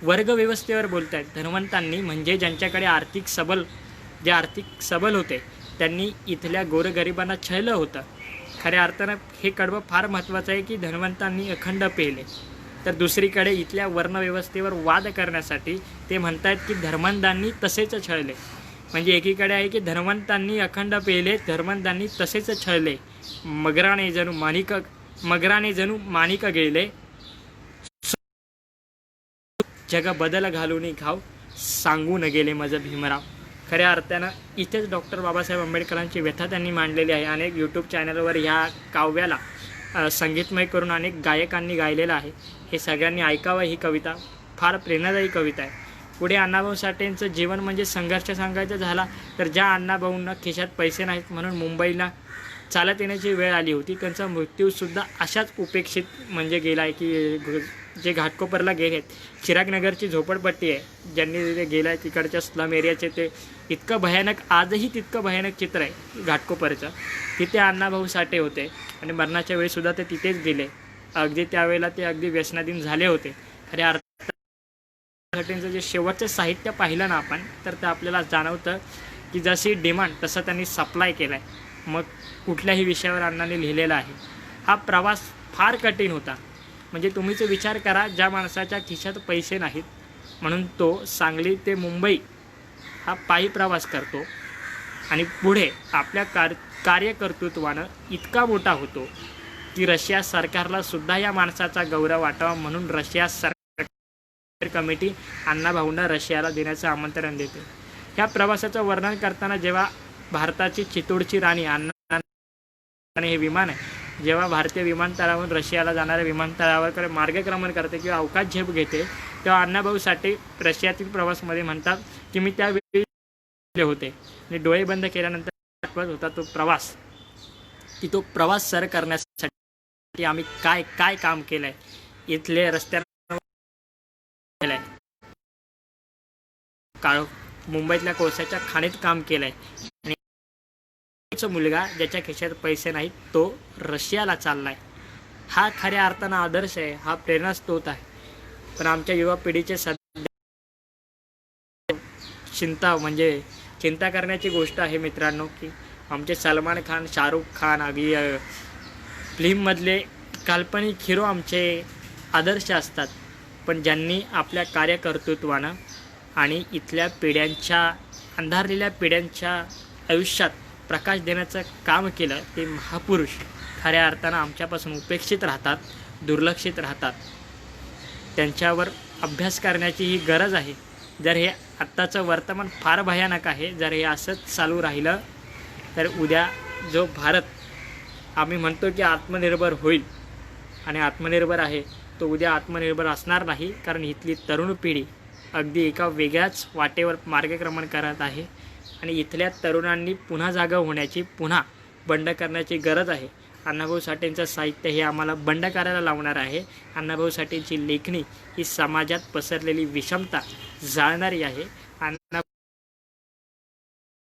वर्गव्यवस्थेवर बोलत आहेत. धनवंतांनी म्हणजे ज्यांच्याकडे आर्थिक सबल होते त्यांनी इथल्या गोरगरिबांना छळलं होतं. खऱ्या अर्थानं हे कडवं फार महत्त्वाचं आहे की धनवंतांनी अखंड पेले. तर दुसरीकडे इथल्या वर्णव्यवस्थेवर वाद करण्यासाठी ते म्हणतात की धर्मंदांनी तसेच छळले. म्हणजे एकीकडे आहे की धर्मंतांनी अखंड पेले, धर्मंतांनी तसेच छळले, मगराने जणू माणिक गेले, जग बदल घालून घाव सांगून गेले मज भीमराव. खऱ्या अर्थानं इथेच डॉक्टर बाबासाहेब आंबेडकरांची व्यथा त्यांनी मांडलेली आहे. अनेक यूट्यूब चॅनलवर ह्या काव्याला संगीतमय करून अनेक गायकांनी गायलेलं आहे. हे सगळ्यांनी ऐकावं. ही कविता फार प्रेरणादायी कविता आहे. पुढे अण्णाभाऊ साठेंचं जीवन म्हणजे संघर्ष सांगायचं झाला तर ज्या अण्णाभाऊंना खिशात पैसे नाहीत म्हणून मुंबईला चालत येण्याची वेळ आली होती, त्यांचा मृत्यूसुद्धा अशाच उपेक्षित म्हणजे गेला आहे की जे घाटकोपरला गेले आहेत. चिरागनगरची झोपडपट्टी आहे, ज्यांनी तिथे गेला आहे तिकडच्या स्लम एरियाचे, ते इतकं भयानक, आजही तितकं भयानक चित्र आहे घाटकोपरचं. तिथे अण्णाभाऊ साठे होते आणि मरणाच्या वेळीसुद्धा ते तिथेच गेले. अगदी त्यावेळेला ते अगदी व्यसनाधीन झाले होते. खऱ्या अर्थात साठेंचं जे शेवटचं साहित्य पाहिलं ना आपण, तर ते आपल्याला जाणवतं की जशी डिमांड तसा त्यांनी सप्लाय केला आहे. मग कुठल्याही विषयावर अण्णांनी लिहिलेला आहे. हा प्रवास फार कठीण होता. म्हणजे तुम्हीच विचार करा, ज्या माणसाच्या खिशात पैसे नाहीत म्हणून तो सांगली ते मुंबई हा पायी प्रवास करतो आणि पुढे आपल्या कार्यकर्तृत्वानं इतका मोठा होतो की रशिया सरकारला सुद्धा या माणसाचा गौरव वाटावा म्हणून रशिया सरकार कमिटी अण्णाभाऊंना रशियाला देण्याचं आमंत्रण देते. ह्या प्रवासाचं वर्णन करताना जेव्हा भारताची चितोडची राणी अण्णा हे विमान आहे, जेव्हा भारतीय विमानतळावरून रशियाला जाणाऱ्या विमानतळावर मार्गक्रमण करते किंवा अवकाश झेप घेते, तेव्हा अण्णाभाऊ साठे रशियातील प्रवासमध्ये म्हणतात की मी त्यावेळी होते आणि डोळे बंद केल्यानंतर आठवत होता तो प्रवास, की तो प्रवास सर करण्यासाठी आम्ही काय काय काम केलं आहे. इथले रस्त्यावर केलं आहे, मुंबईतल्या कोळशाच्या खाणीत काम केलं आहे आणि मुलगा ज्याच्या खिशात पैसे नाहीत तो रशियाला चाललाय. हा खऱ्या अर्थानं आदर्श आहे, हा प्रेरणास्रोत आहे. पण आमच्या युवा पिढीचे सध्या चिंता करण्याची गोष्ट आहे मित्रांनो, की आमचे सलमान खान, शाहरुख खान अगदी फिल्ममधले काल्पनिक हिरो आमचे आदर्श असतात, पण ज्यांनी आपल्या कार्यकर्तृत्वानं आणि इथल्या पिढ्यांच्या, अंधारलेल्या पिढ्यांच्या आयुष्यात प्रकाश देण्याचं काम केलं, ते महापुरुष खऱ्या अर्थानं आमच्यापासून उपेक्षित राहतात, दुर्लक्षित राहतात. त्यांच्यावर अभ्यास करण्याची ही गरज आहे. जर हे आत्ताचं वर्तमान फार भयानक आहे, जर हे असंच चालू राहिलं तर उद्या जो भारत आम्ही म्हणतो की आत्मनिर्भर होईल आणि आत्मनिर्भर आहे, तो उद्या आत्मनिर्भर असणार नाही. कारण इथली तरुण पिढी अगदी एका वेगळ्याच वाटेवर मार्गक्रमण करत आहे आणि इथल्या तरुणांनी पुन्हा जागा होण्याची, पुन्हा बंड करण्याची गरज आहे. अण्णाभाऊ साठेंचं साहित्य हे आम्हाला बंड करायला लावणार आहे. अण्णाभाऊ साठेंची लेखणी ही समाजात पसरलेली विषमता जाळणारी आहे.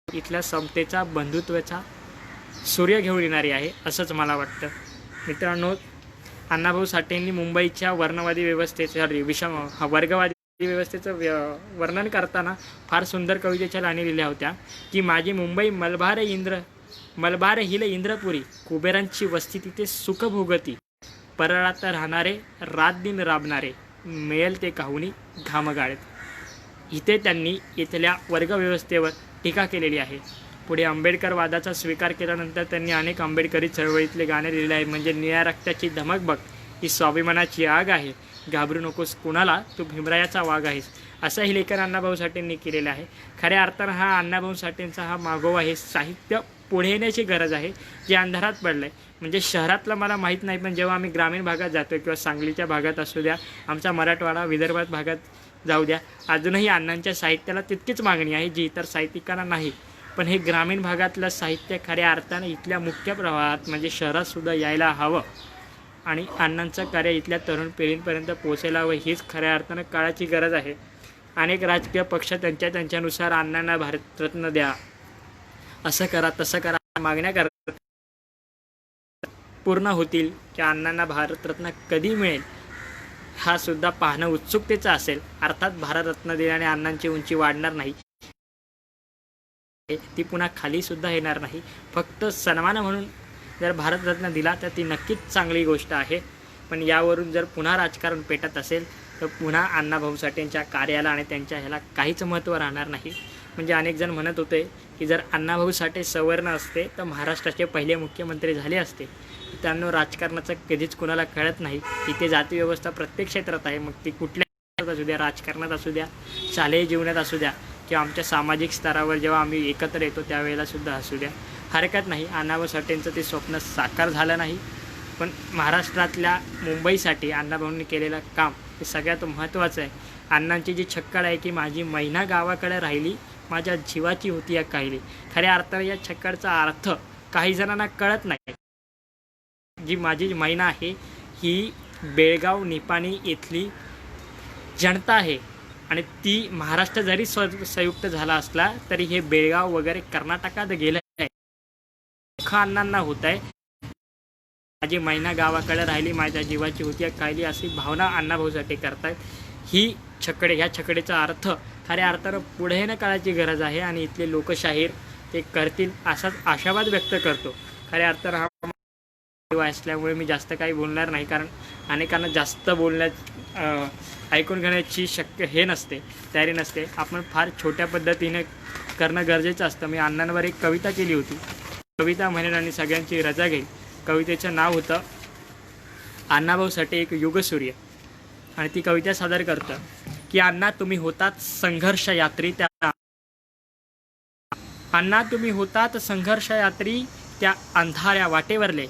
इथल्या समतेचा, बंधुत्वाचा सूर्य घेऊन येणारी आहे असंच मला वाटतं. मित्रांनो, अण्णाभाऊ साठेंनी मुंबईच्या वर्णवादी व्यवस्थेचं वर्गवादी व्यवस्थेचं वर्णन करताना फार सुंदर कवितेच्या लाईनी लिहिल्या होत्या की माझी मुंबई मलबार हिल इंद्रपुरी, कुबेरांची वस्ती तिथे सुख भोगती, परळात राहणारे रातदिन राबणारे, मिळेल ते काहुनी घामगाळत. इथे त्यांनी इथल्या वर्गव्यवस्थेवर टीका केलेली आहे. पुढे आंबेडकरवादाचा स्वीकार केल्यानंतर त्यांनी अनेक आंबेडकरी चळवळीतले गाणे लिहिले आहेत. म्हणजे निळ्या रक्ताची धमक बघ, ही स्वाभिमानाची आग आहे, घाबरू नकोस कुणाला, तू भीमरायाचा वाघ आहेस, असंही लेखन अण्णाभाऊ साठेंनी केलेलं आहे. खऱ्या अर्थानं हा अण्णाभाऊ साठेंचा हा मागोवा, हे साहित्य पुढे येण्याची गरज आहे, जे अंधारात पडलं आहे. म्हणजे शहरातलं मला माहीत नाही, पण जेव्हा आम्ही ग्रामीण भागात जातो किंवा सांगलीच्या भागात असू द्या, आमचा मराठवाडा, विदर्भात भागात जाऊ द्या, अजूनही अण्णांच्या साहित्याला तितकीच मागणी आहे जी इतर साहित्यिकांना नाही. पण हे ग्रामीण भागातलं साहित्य खऱ्या अर्थानं इथल्या मुख्य प्रवाहात म्हणजे शहरातसुद्धा यायला हवं आणि अण्णांचं कार्य इथल्या तरुण पिढींपर्यंत पोहोचायला हवं. हीच खऱ्या अर्थानं काळाची गरज आहे. अनेक राजकीय पक्ष त्यांच्यानुसार अण्णांना भारतरत्न द्या, असं करा, तसं करा, मागण्या करतात, पूर्ण होतील की अण्णांना भारतरत्न कधी मिळेल हा सुद्धा पाहणं उत्सुकतेचं असेल. अर्थात भारतरत्न दिल्याने अण्णांची उंची वाढणार नाही, ती पुन्हा खाली सुद्धा येणार नाही. फक्त सन्मान म्हणून जर भारतरत्न दिला तर ती नक्कीच चांगली गोष्ट आहे. पण यावरून जर पुन्हा राजकारण पेटत असेल तर पुन्हा अण्णाभाऊ साठेंच्या कार्याला आणि त्यांच्या ह्याला काहीच महत्त्व राहणार नाही. म्हणजे अनेक जण म्हणत होते की जर अण्णाभाऊ साठे सवर्ण असते तर महाराष्ट्राचे पहिले मुख्यमंत्री झाले असते. त्यांना राजकारणाचं कधीच कुणाला कळत नाही. इथे जाती व्यवस्था प्रत्येक क्षेत्रात आहे, मग ती कुठल्या असू द्या, राजकारणात असू द्या, शालेय जीवनात असू द्या किंवा आमच्या सामाजिक स्तरावर जेव्हा आम्ही एकत्र येतो त्यावेळेला सुद्धा असू द्या, हरकत नाही. अण्णाभाऊ साठेंचं ते स्वप्न साकार झालं नाही, पण महाराष्ट्रातल्या मुंबईसाठी अण्णाभाऊंनी केलेलं काम हे सगळ्यात महत्त्वाचं आहे. अण्णांची जी छक्कड आहे की माझी मैना गावाकडे राहिली, माझ्या जीवाची होती या काहिली. खऱ्या अर्थाने या छक्कडचा अर्थ काही जणांना कळत नाही. जी माझी मैना आहे ही बेळगाव निपाणी येथली जनता आहे आणि ती महाराष्ट्र जरी संयुक्त झाला असला तरी हे बेळगाव वगैरे कर्नाटकात गेलं आहे. अण्णांना होत आहे माझी मैना गावाकडे राहिली, माझ्या जीवाची होती काहिली, अशी भावना अण्णाभाऊसाठी करतात. ही छकडे, ह्या छकडेचा अर्थ खऱ्या अर्थानं पुढे न काळाची गरज आहे आणि इथले लोकशाहीर ते करतील असाच आशावाद व्यक्त करतो. खऱ्या अर्थानं हा असल्यामुळे मी जास्त काही बोलणार नाही, कारण अनेकांना जास्त बोलण्यात ऐकून घेण्याची हे नसते, तयारी नसते. आपण फार छोट्या पद्धतीने करणं गरजेचं असतं. मी अण्णांवर एक कविता केली होती, कविता म्हणेन आणि सगळ्यांची रजा घेईल. कवितेचं नाव होतं अण्णाभाऊ साठे एक युगसूर्य, आणि ती कविता सादर करतं की अण्णा तुम्ही होतात संघर्ष यात्री, त्या अण्णा तुम्ही होतात संघर्ष यात्री, त्या अंधाऱ्या वाटेवरले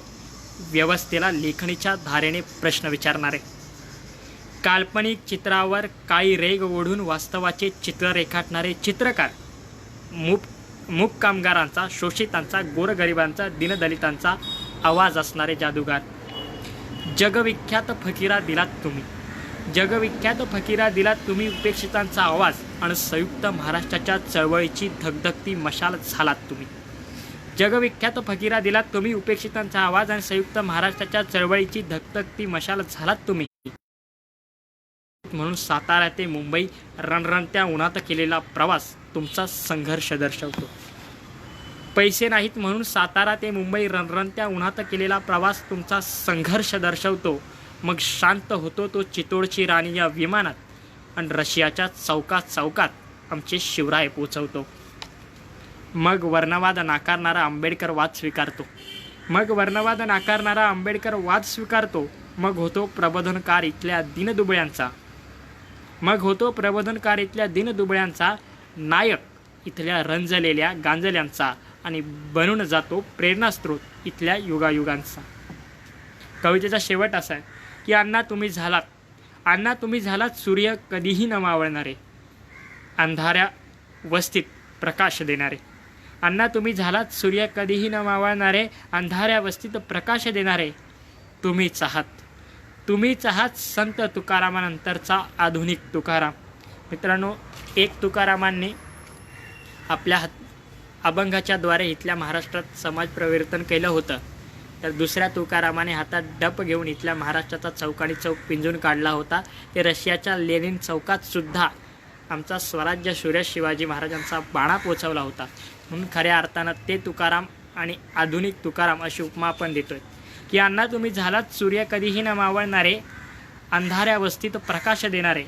व्यवस्थेला लेखणीच्या धारेने प्रश्न विचारणारे. काल्पनिक चित्रावर काळी रेघ ओढून वास्तवाचे चित्र रेखाटणारे चित्रकार, मूक कामगारांचा, शोषितांचा, गोरगरिबांचा, दीनदलितांचा आवाज असणारे जादूगार. जगविख्यात फकीरा दिलात तुम्ही, जगविख्यात फकीरा दिलात तुम्ही, उपेक्षितांचा आवाज आणि संयुक्त महाराष्ट्राच्या चळवळीची धगधगती मशाल झालात तुम्ही. जगविख्यात फकीरा दिलात तुम्ही, उपेक्षितांचा आवाज आणि संयुक्त महाराष्ट्राच्या चळवळीची धगधगती मशाल झालात तुम्ही. म्हणून सातारा ते मुंबई रणरणत्या उन्हात केलेला प्रवास तुमचा संघर्ष दर्शवतो. पैसे नाहीत म्हणून सातारा ते मुंबई रणरणत्या उन्हात केलेला प्रवास तुमचा संघर्ष दर्शवतो. मग शांत होतो तो चितोडची राणी या विमानात, आणि रशियाच्या चौकात चौकात आमचे शिवराय पोचवतो. मग वर्णवाद नाकारणारा आंबेडकर वाद स्वीकारतो, मग वर्णवाद नाकारणारा आंबेडकर वाद स्वीकारतो. मग होतो प्रबोधनकार इथल्या दीनदुबळ्यांचा, मग होतो प्रबोधनकार इथल्या दीनदुबळ्यांचा, नायक इथल्या रंजलेल्या गांजल्यांचा, आणि बनून जातो प्रेरणास्त्रोत इथल्या युगायुगांचा. कवितेचा शेवट असा आहे की अण्णा तुम्ही झालात, अण्णा तुम्ही झालात सूर्य कधीही न मावळणारे, अंधाऱ्या वस्तीत प्रकाश देणारे. अण्णा तुम्ही झालात सूर्य कधीही न मावळणारे, अंधाऱ्या वस्तीत प्रकाश देणारे. तुम्हीच आहात, तुम्हीच आहात संत तुकारामानंतरचा आधुनिक तुकाराम. मित्रांनो, एक तुकारामांनी आपल्या अभंगाच्या द्वारे इथल्या महाराष्ट्रात समाज परिवर्तन केलं होतं, तर दुसऱ्या तुकारामाने हातात डप घेऊन इथल्या महाराष्ट्राचा चौकानी चौक पिंजून काढला होता. ते रशियाच्या लेनिन चौकात सुद्धा आमचा स्वराज्य सूर्य शिवाजी महाराजांचा बाणा पोचवला होता. म्हणून खऱ्या अर्थानं ते तुकाराम आणि आधुनिक तुकाराम अशी उपमा आपण देतोय की अण्णा तुम्ही झालात सूर्य कधीही न मावळणारे, अंधाऱ्या वस्तीत प्रकाश देणारे.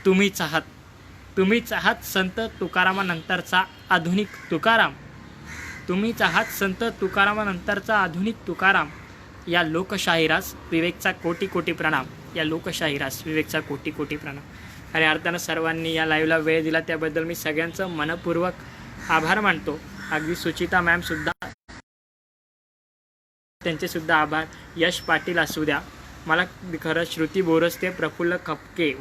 तुम्हीच आहात, तुम्हीच आहात संत तुकारामानंतरचा आधुनिक तुकाराम. तुम्हीच आहात संत तुकारामानंतरचा आधुनिक तुकाराम. या लोकशाहीरास विवेकचा कोटी कोटी प्रणाम, या लोकशाहीरास विवेकचा कोटी कोटी प्रणाम. खऱ्या अर्थानं सर्वांनी या लाईव्हला वेळ दिला त्याबद्दल मी सगळ्यांचं मनपूर्वक आभार मानतो. अगदी सुचिता मॅमसुद्धा, त्यांचेसुद्धा आभार. यश पाटील असू द्या, मला खरं श्रुती बोरस्ते, प्रफुल्ल खपके,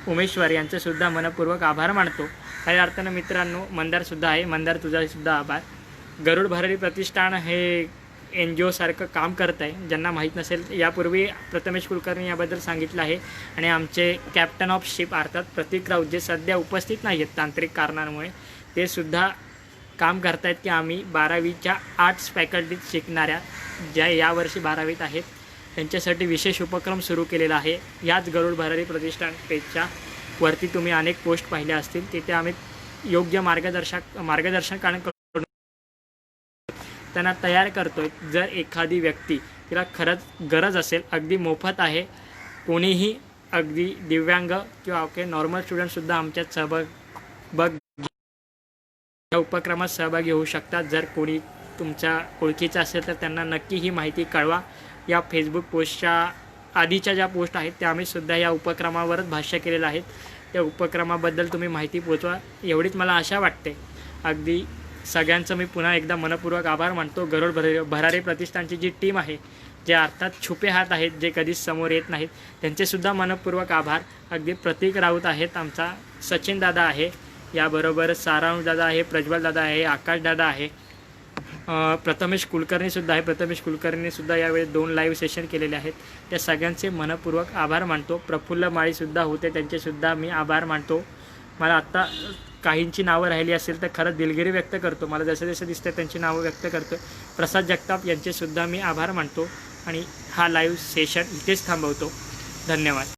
उमेश्वर यांचेसुद्धा मनपूर्वक आभार मानतो. खऱ्या अर्थानं मित्रांनो, मंदारसुद्धा आहे, मंदार तुझासुद्धा आभार. गरुड भरारी प्रतिष्ठान हे NGO सारखं काम करत आहे. ज्यांना माहीत नसेल, यापूर्वी प्रथमेश कुलकर्णी याबद्दल सांगितलं आहे. आणि आमचे कॅप्टन ऑफ शिप अर्थात प्रतीक राऊत, जे सध्या उपस्थित नाही आहेत तांत्रिक कारणांमुळे, ते सुद्धा काम करत आहेत की आम्ही 12वीच्या आर्ट्स फॅकल्टीत शिकणाऱ्या, ज्या यावर्षी 12वीत आहेत, त्यांच्यासाठी विशेष उपक्रम सुरू केलेला आहे. याच गरुड भरारी प्रतिष्ठान पेजच्या वरती तुम्ही अनेक पोस्ट पाहिल्या असतील. तिथे आम्ही योग्य मार्गदर्शकांकडून त्यांना तयार करतोय. जर एखादी व्यक्ती तिला खरंच गरज असेल, अगदी मोफत आहे, कोणीही अगदी दिव्यांग किंवा नॉर्मल स्टुडंटसुद्धा आमच्यात या उपक्रमात सहभागी होऊ शकतात. जर कोणी तुमच्या ओळखीचं असेल तर त्यांना नक्की ही माहिती कळवा. या फेसबुक पोस्टच्या आधीच्या ज्या पोस्ट आहेत त्या आम्ही सुद्धा या उपक्रमावरच भाष्य केलेलं आहे. त्या उपक्रमाबद्दल तुम्ही माहिती पोचवा, एवढीच मला आशा वाटते. अगदी सगळ्यांचं मी पुन्हा एकदा मनपूर्वक आभार मानतो. गरुड भरारी प्रतिष्ठानची जी टीम आहे, जे अर्थात छुपे हात आहेत, जे कधीच समोर येत नाहीत, त्यांचेसुद्धा मनपूर्वक आभार. अगदी प्रतीक राऊत आहेत, आमचा सचिन दादा आहे, याबरोबर सारांश दादा आहे, प्रज्वल दादा आहे, आकाश दादा आहे, प्रथमेश कुलकर्णीसुद्धा आहे. प्रथमेश कुलकर्णीसुद्धा यावेळी 2 लाईव्ह सेशन केलेले आहेत. त्या सगळ्यांचे मनपूर्वक आभार मानतो. प्रफुल्ल माळीसुद्धा होते, त्यांचेसुद्धा मी आभार मानतो. मला आत्ता काहींची नावं राहिली असेल तर खरंच दिलगिरी व्यक्त करतो. मला जसं जसं दिसतं त्यांची नावं व्यक्त करतो. प्रसाद जगताप यांचेसुद्धा मी आभार मानतो आणि हा लाईव्ह सेशन इथेच थांबवतो. धन्यवाद.